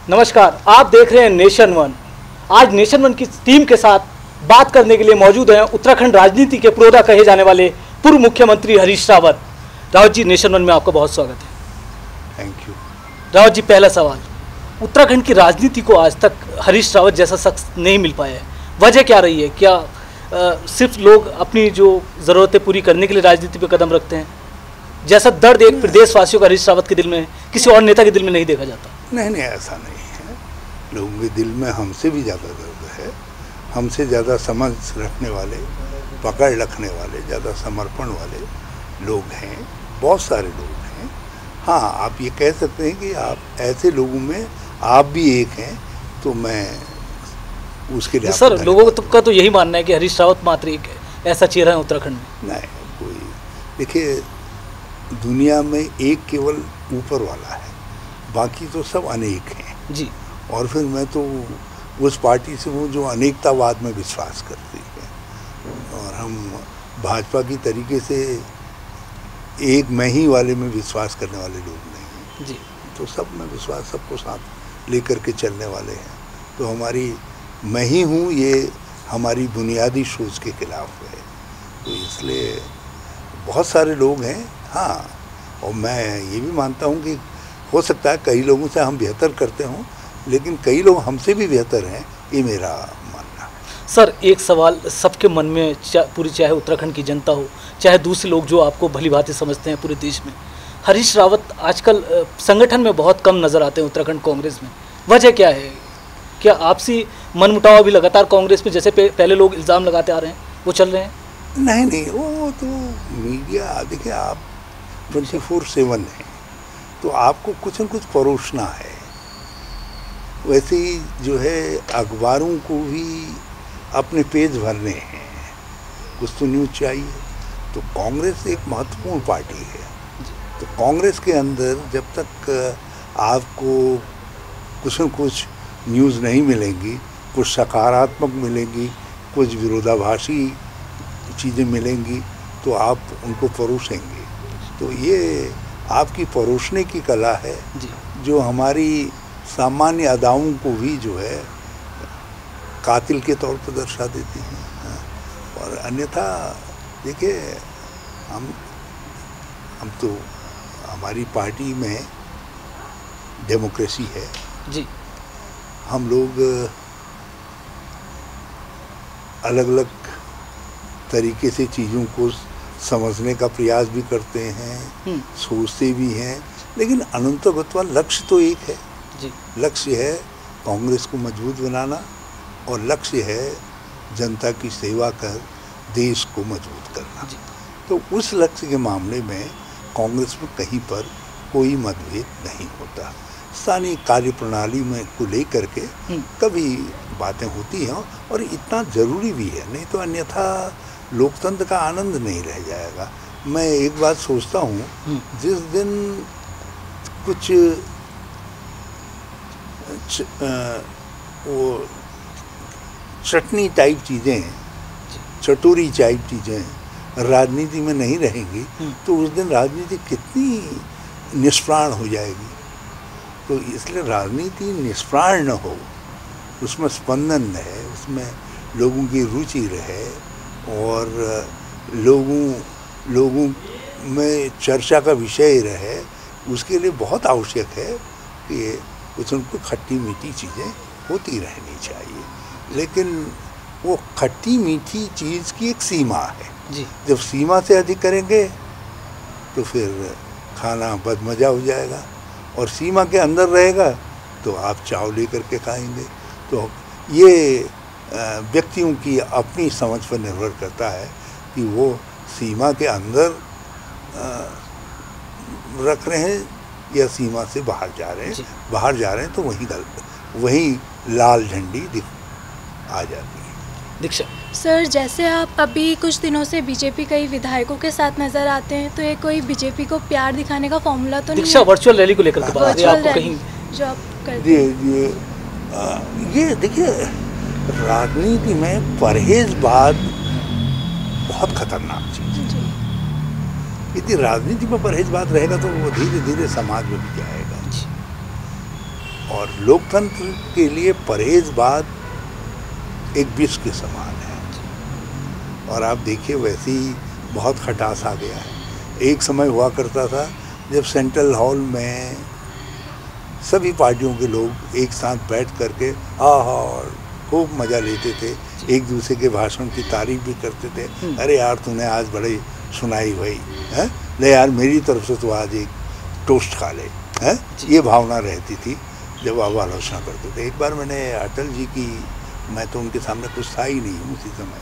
नमस्कार, आप देख रहे हैं नेशन वन। आज नेशन वन की टीम के साथ बात करने के लिए मौजूद हैं उत्तराखंड राजनीति के पुरोधा कहे जाने वाले पूर्व मुख्यमंत्री हरीश रावत। रावत जी, नेशन वन में आपका बहुत स्वागत है। Thank you. रावत जी, पहला सवाल, उत्तराखंड की राजनीति को आज तक हरीश रावत जैसा शख्स नहीं मिल पाया है, वजह क्या रही है? क्या सिर्फ लोग अपनी जो ज़रूरतें पूरी करने के लिए राजनीति पे कदम रखते हैं? जैसा दर्द एक प्रदेशवासियों का हरीश रावत के दिल में किसी और नेता के दिल में नहीं देखा जाता। नहीं, ऐसा नहीं है। लोगों के दिल में हमसे भी ज़्यादा दर्द है। हमसे ज़्यादा समझ रखने वाले, पकड़ रखने वाले, ज़्यादा समर्पण वाले लोग हैं, बहुत सारे लोग हैं। हाँ, आप ये कह सकते हैं कि आप ऐसे लोगों में आप भी एक हैं, तो मैं उसके लिए सर, लोगों का तो यही मानना है कि हरीश रावत मात्र एक ऐसा चेहरा है उत्तराखंड में। नहीं, कोई देखिए, दुनिया में एक केवल ऊपर वाला है, बाकी तो सब अनेक हैं जी। और फिर मैं तो उस पार्टी से हूँ जो अनेकतावाद में विश्वास करती है, और हम भाजपा की तरीके से एक मैं ही वाले में विश्वास करने वाले लोग नहीं हैं जी। तो सब में विश्वास, सबको साथ लेकर के चलने वाले हैं। तो हमारी मैं ही हूँ, ये हमारी बुनियादी सोच के खिलाफ है। तो इसलिए बहुत सारे लोग हैं। हाँ, और मैं ये भी मानता हूँ कि हो सकता है कई लोगों से हम बेहतर करते हों, लेकिन कई लोग हमसे भी बेहतर हैं, ये मेरा मानना है। सर, एक सवाल सबके मन में, चाहे उत्तराखंड की जनता हो, चाहे दूसरे लोग जो आपको भली भांति समझते हैं पूरे देश में, हरीश रावत आजकल संगठन में बहुत कम नज़र आते हैं उत्तराखंड कांग्रेस में। वजह क्या है? क्या आपसी मनमुटाव अभी लगातार कांग्रेस में, जैसे पहले लोग इल्ज़ाम लगाते आ रहे हैं, वो चल रहे हैं? नहीं, वो तो मीडिया, देखिए आप 24/7 है, तो आपको कुछ न कुछ परोसना है। वैसे ही जो है अखबारों को भी अपने पेज भरने हैं, कुछ तो न्यूज़ चाहिए। तो कांग्रेस एक महत्वपूर्ण पार्टी है। तो कांग्रेस के अंदर जब तक आपको कुछ न कुछ न्यूज़ नहीं मिलेंगी, कुछ सकारात्मक मिलेंगी, कुछ विरोधाभासी चीज़ें मिलेंगी, तो आप उनको परोसेंगे। तो ये आपकी परोसने की कला है जी। जो हमारी सामान्य अदाओं को भी जो है कातिल के तौर पर दर्शा देती हैं। और अन्यथा देखिए, हम तो, हमारी पार्टी में डेमोक्रेसी है जी। हम लोग अलग अलग तरीके से चीज़ों को समझने का प्रयास भी करते हैं, सोचते भी हैं, लेकिन अनंतगतवा लक्ष्य तो एक है जी। लक्ष्य है कांग्रेस को मजबूत बनाना, और लक्ष्य है जनता की सेवा कर देश को मजबूत करना जी। तो उस लक्ष्य के मामले में कांग्रेस में कहीं पर कोई मतभेद नहीं होता। स्थानीय कार्य प्रणाली में को लेकर के कभी बातें होती हैं, और इतना ज़रूरी भी है, नहीं तो अन्यथा लोकतंत्र का आनंद नहीं रह जाएगा। मैं एक बात सोचता हूँ, जिस दिन कुछ वो चटनी टाइप चीज़ें, चटोरी टाइप चीज़ें राजनीति में नहीं रहेंगी, तो उस दिन राजनीति कितनी निष्प्राण हो जाएगी। तो इसलिए राजनीति निष्प्राण न हो, उसमें स्पंदन रहे, उसमें लोगों की रुचि रहे, और लोगों में चर्चा का विषय रहे, उसके लिए बहुत आवश्यक है कि कुछ उनको खट्टी मीठी चीज़ें होती रहनी चाहिए। लेकिन वो खट्टी मीठी चीज़ की एक सीमा है जी। जब जब सीमा से अधिक करेंगे तो फिर खाना बदमज़ा हो जाएगा, और सीमा के अंदर रहेगा तो आप चाव लेकर के खाएंगे। तो ये व्यक्तियों की अपनी समझ पर निर्भर करता है कि वो सीमा के अंदर रख रहे हैं या सीमा से बाहर जा रहे हैं। बाहर जा रहे हैं तो वही लाल झंडी आ जाती है। दीक्षा सर, जैसे आप अभी कुछ दिनों से बीजेपी कई विधायकों के साथ नजर आते हैं, तो ये कोई बीजेपी को प्यार दिखाने का फॉर्मूला तो नहीं है? दीक्षा, वर्चुअल रैली को लेकर के बात है, आपको कहीं जो आप करते हैं। ये देखिए, राजनीति में परहेजबाद बहुत खतरनाक चीज़ है। यदि राजनीति में परहेजबाद रहेगा तो वो धीरे धीरे समाज में भी जाएगा, और लोकतंत्र के लिए परहेजबाद एक विष के समान है। और आप देखिए वैसे ही बहुत खटास आ गया है। एक समय हुआ करता था जब सेंट्रल हॉल में सभी पार्टियों के लोग एक साथ बैठ करके और खूब मज़ा लेते थे, एक दूसरे के भाषण की तारीफ भी करते थे। अरे यार तूने आज बड़ी सुनाई भाई, है ले यार मेरी तरफ से तो आज एक टोस्ट खा ले, है ये भावना रहती थी जब आप आलोचना करते थे। एक बार मैंने अटल जी की, मैं तो उनके सामने कुछ था ही नहीं उसी समय,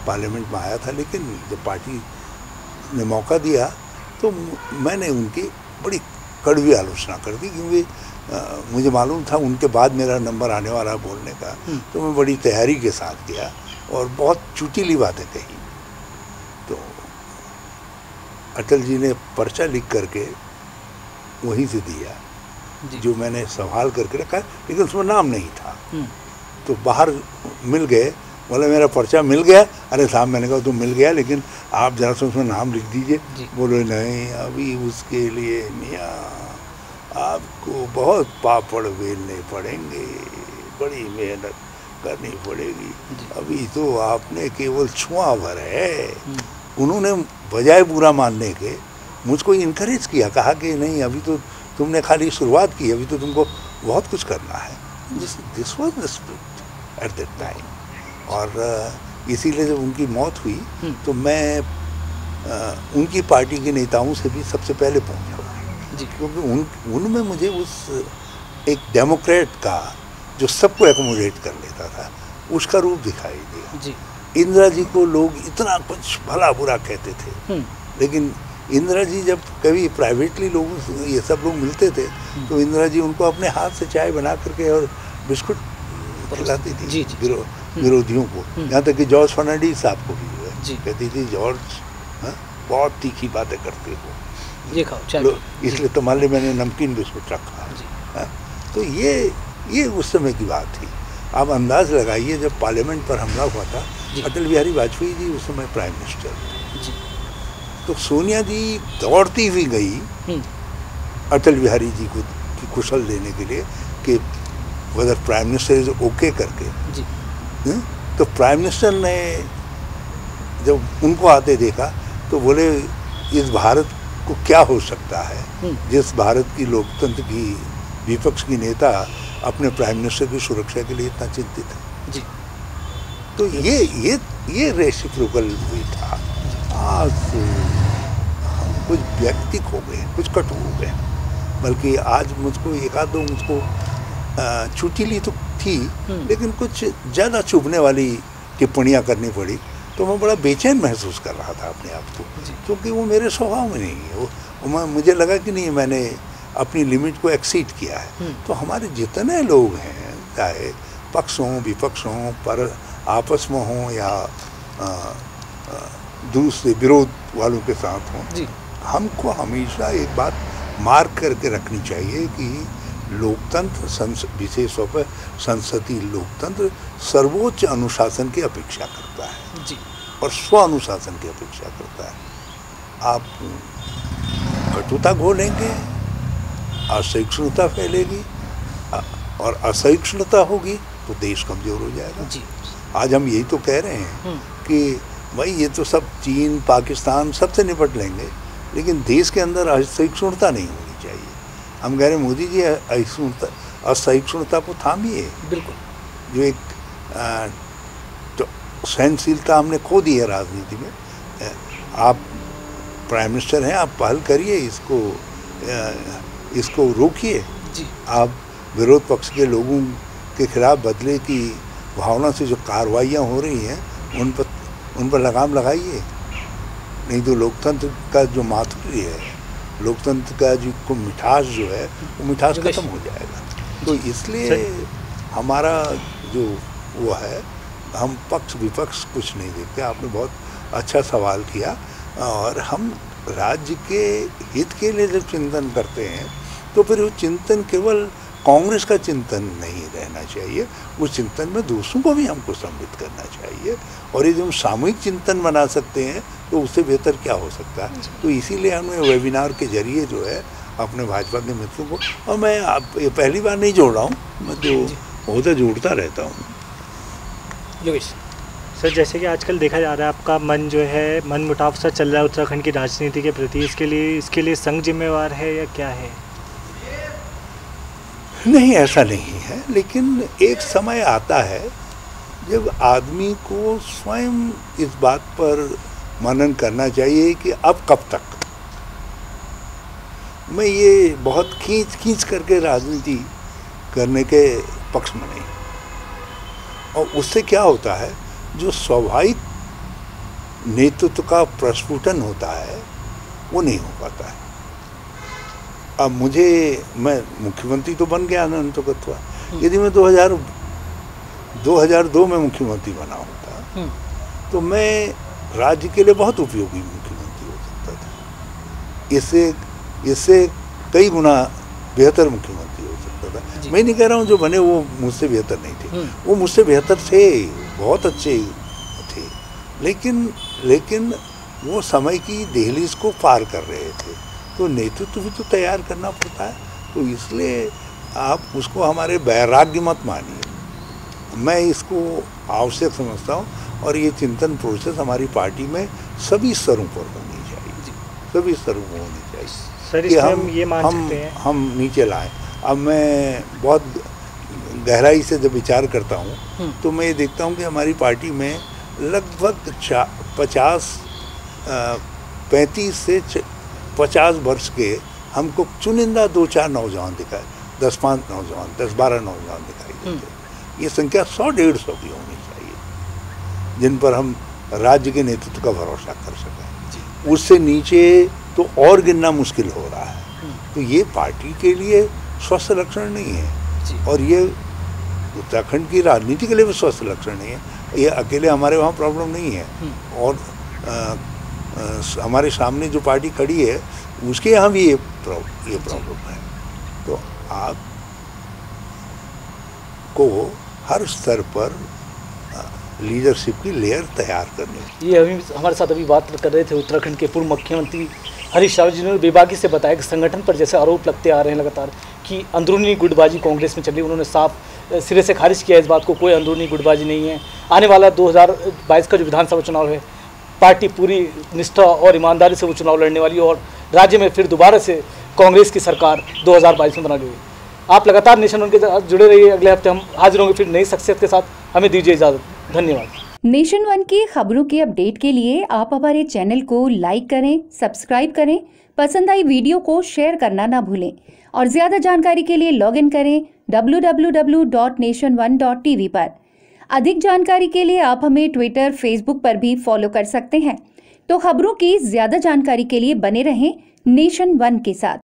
पार्लियामेंट में आया था, लेकिन जब पार्टी ने मौका दिया तो मैंने उनकी बड़ी कड़वी आलोचना कर दी, क्योंकि मुझे मालूम था उनके बाद मेरा नंबर आने वाला बोलने का। तो मैं बड़ी तैयारी के साथ गया और बहुत चुटीली बातें कही। तो अटल जी ने पर्चा लिख करके वहीं से दिया जो मैंने सवाल करके रखा, लेकिन उसमें नाम नहीं था। तो बाहर मिल गए, बोले मेरा पर्चा मिल गया। अरे साहब मैंने कहा तो मिल गया, लेकिन आप जरा सा उसमें नाम लिख दीजिए। बोले नहीं अभी उसके लिए मियाँ आपको बहुत पापड़ बेलने पड़ेंगे, बड़ी मेहनत करनी पड़ेगी, अभी तो आपने केवल छुआ भर है। उन्होंने बजाय बुरा मानने के मुझको इनकरेज किया, कहा कि नहीं अभी तो तुमने खाली शुरुआत की, अभी तो तुमको बहुत कुछ करना है। This was the spirit at that time. और इसीलिए जब उनकी मौत हुई तो मैं उनकी पार्टी के नेताओं से भी सबसे पहले पहुंचा, क्योंकि उनमें मुझे उस एक डेमोक्रेट का जो सबको एकोमोडेट कर लेता था उसका रूप दिखाई दिया। इंदिरा जी को लोग इतना कुछ भला बुरा कहते थे, लेकिन इंदिरा जी जब कभी प्राइवेटली लोगों से ये सब लोग मिलते थे तो इंदिरा जी उनको अपने हाथ से चाय बना करके और बिस्कुट खिलाती थी विरोधियों को। यहाँ तक कि जॉर्ज फर्नांडीज साहब को भी कहती थी जॉर्ज बहुत तीखी बातें करते हो, ये खाओ चाय, इसलिए तुम्हारे लिए मैंने नमकीन बिस्कुट रखा है। तो ये उस समय की बात थी। आप अंदाज लगाइए जब पार्लियामेंट पर हमला हुआ था, अटल बिहारी वाजपेयी जी उस समय प्राइम मिनिस्टर थे, तो सोनिया जी दौड़ती हुई गई अटल बिहारी जी को की कुशल देने के लिए कि whether prime minister is okay करके। तो प्राइम मिनिस्टर ने जब उनको आते देखा तो बोले इस भारत को क्या हो सकता है जिस भारत की लोकतंत्र की विपक्ष की नेता अपने प्राइम मिनिस्टर की सुरक्षा के लिए इतना चिंतित है। तो ये रेसिप्रोकल हुई था। आज कुछ व्यक्तिक हो गए, कुछ कटु हो गए, बल्कि आज मुझको एक आध दो मुझको चुटीली तो थी, लेकिन कुछ ज़्यादा चुभने वाली टिप्पणियाँ करनी पड़ी तो मैं बड़ा बेचैन महसूस कर रहा था अपने आप को, क्योंकि वो मेरे स्वभाव में नहीं है। वो मुझे लगा कि नहीं मैंने अपनी लिमिट को एक्सीड किया है। तो हमारे जितने लोग हैं, चाहे पक्ष हों विपक्ष हों, पर आपस में हों या दूसरे विरोध वालों के साथ हों, हमको हमेशा एक बात मार्क करके रखनी चाहिए कि लोकतंत्र, विशेष तौर पर संसदीय लोकतंत्र सर्वोच्च अनुशासन की अपेक्षा करता है और स्व अनुशासन की अपेक्षा करता है। आप कटुता घोलेंगे, असहिष्णुता फैलेगी और असहिष्णुता होगी तो देश कमजोर हो जाएगा। आज हम यही तो कह रहे हैं कि भाई ये तो सब चीन पाकिस्तान सबसे निपट लेंगे, लेकिन देश के अंदर असहिष्णुता नहीं होनी चाहिए। हम कह रहे हैं मोदी जी असहिष्णुता को थामिए। बिल्कुल, जो एक सहनशीलता हमने खो दी है राजनीति में। आप प्राइम मिनिस्टर हैं, आप पहल करिए, इसको रोकिए। आप विरोध पक्ष के लोगों के खिलाफ बदले की भावना से जो कार्रवाइयाँ हो रही हैं उन पर लगाम लगाइए, नहीं तो लोकतंत्र का जो माधुर्य है, लोकतंत्र का जो मिठास जो है वो मिठास खत्म हो जाएगा। तो इसलिए हमारा जो वो है, हम पक्ष विपक्ष कुछ नहीं देखते। आपने बहुत अच्छा सवाल किया। और हम राज्य के हित के लिए जब चिंतन करते हैं तो फिर वो चिंतन केवल कांग्रेस का चिंतन नहीं रहना चाहिए, उस चिंतन में दूसरों को भी हमको सम्मिलित करना चाहिए। और यदि हम सामूहिक चिंतन बना सकते हैं तो उससे बेहतर क्या हो सकता है। तो इसीलिए हमने वेबिनार के जरिए जो है अपने भाजपा के मित्रों को। और मैं ये पहली बार नहीं जोड़ रहा हूँ, मैं जो होता जोड़ता रहता हूँ। योगेश सर, जैसे कि आजकल देखा जा रहा है आपका मन जो है मन मुटाव सा चल रहा है उत्तराखंड की राजनीति के प्रति, इसके लिए संघ जिम्मेवार है या क्या है? नहीं, ऐसा नहीं है, लेकिन एक समय आता है जब आदमी को स्वयं इस बात पर मनन करना चाहिए कि अब कब तक। मैं ये बहुत खींच करके राजनीति करने के पक्ष में नहीं, और उससे क्या होता है, जो स्वाभाविक नेतृत्व का प्रस्फुटन होता है वो नहीं हो पाता है। अब मैं मुख्यमंत्री तो बन गया अनंतगत्वा, यदि मैं 2002 में मुख्यमंत्री बना होता तो मैं राज्य के लिए बहुत उपयोगी मुख्यमंत्री हो सकता था, इससे कई गुना बेहतर मुख्यमंत्री हो सकता था। मैं नहीं कह रहा हूँ जो बने वो मुझसे बेहतर नहीं थे, वो मुझसे बेहतर थे, बहुत अच्छे थे, लेकिन वो समय की दहलीज को पार कर रहे थे, तो नेतृत्व भी तो तैयार करना पड़ता है। तो इसलिए आप उसको हमारे वैराग्य मत मानिए, मैं इसको आवश्यक समझता हूँ, और ये चिंतन प्रोसेस हमारी पार्टी में सभी स्तरों पर होनी चाहिए, सभी स्तरों पर होनी चाहिए। सर, इसमें हम ये मान सकते हैं हम नीचे लाएं। अब मैं बहुत गहराई से जब विचार करता हूँ तो मैं ये देखता हूँ कि हमारी पार्टी में लगभग 35 से 50 वर्ष के हमको चुनिंदा 2-4 नौजवान दिखाए, 10-5 नौजवान, 10-12 नौजवान दिखाई देते। ये संख्या 100-150 की होनी चाहिए जिन पर हम राज्य के नेतृत्व का भरोसा कर सकें। उससे नीचे तो और गिनना मुश्किल हो रहा है। तो ये पार्टी के लिए स्वस्थ लक्षण नहीं है, और ये उत्तराखंड की राजनीति के लिए भी स्वस्थ लक्षण नहीं है। ये अकेले हमारे वहाँ प्रॉब्लम नहीं है, और हमारे सामने जो पार्टी खड़ी है उसके यहाँ भी ये प्रॉब्लम है। तो आप को हर स्तर पर लीडरशिप की लेयर तैयार करनी। ये अभी हमारे साथ अभी बात कर रहे थे उत्तराखंड के पूर्व मुख्यमंत्री हरीश रावत जी ने बेबाकी से बताया कि संगठन पर जैसे आरोप लगते आ रहे हैं लगातार कि अंदरूनी गुटबाजी कांग्रेस में चल रही, उन्होंने साफ सिरे से खारिज किया इस बात को, कोई अंदरूनी गुटबाजी नहीं है। आने वाला 2022 का जो विधानसभा चुनाव है, पार्टी पूरी निष्ठा और ईमानदारी से वो चुनाव लड़ने वाली है, और राज्य में फिर दोबारा से कांग्रेस की सरकार 2022 में बना ली। आप लगातार नेशन वन के साथ जुड़े रहिए। अगले हफ्ते हम हाजिर होंगे फिर नई शख्सियत के साथ। हमें दीजिए इजाज़त। धन्यवाद। नेशन वन की खबरों के अपडेट के लिए आप हमारे चैनल को लाइक करें, सब्सक्राइब करें, पसंद आई वीडियो को शेयर करना ना भूलें, और ज़्यादा जानकारी के लिए लॉगिन करें www.nation1.tv पर। अधिक जानकारी के लिए आप हमें ट्विटर, फेसबुक पर भी फॉलो कर सकते हैं। तो खबरों की ज़्यादा जानकारी के लिए बने रहें नेशन वन के साथ।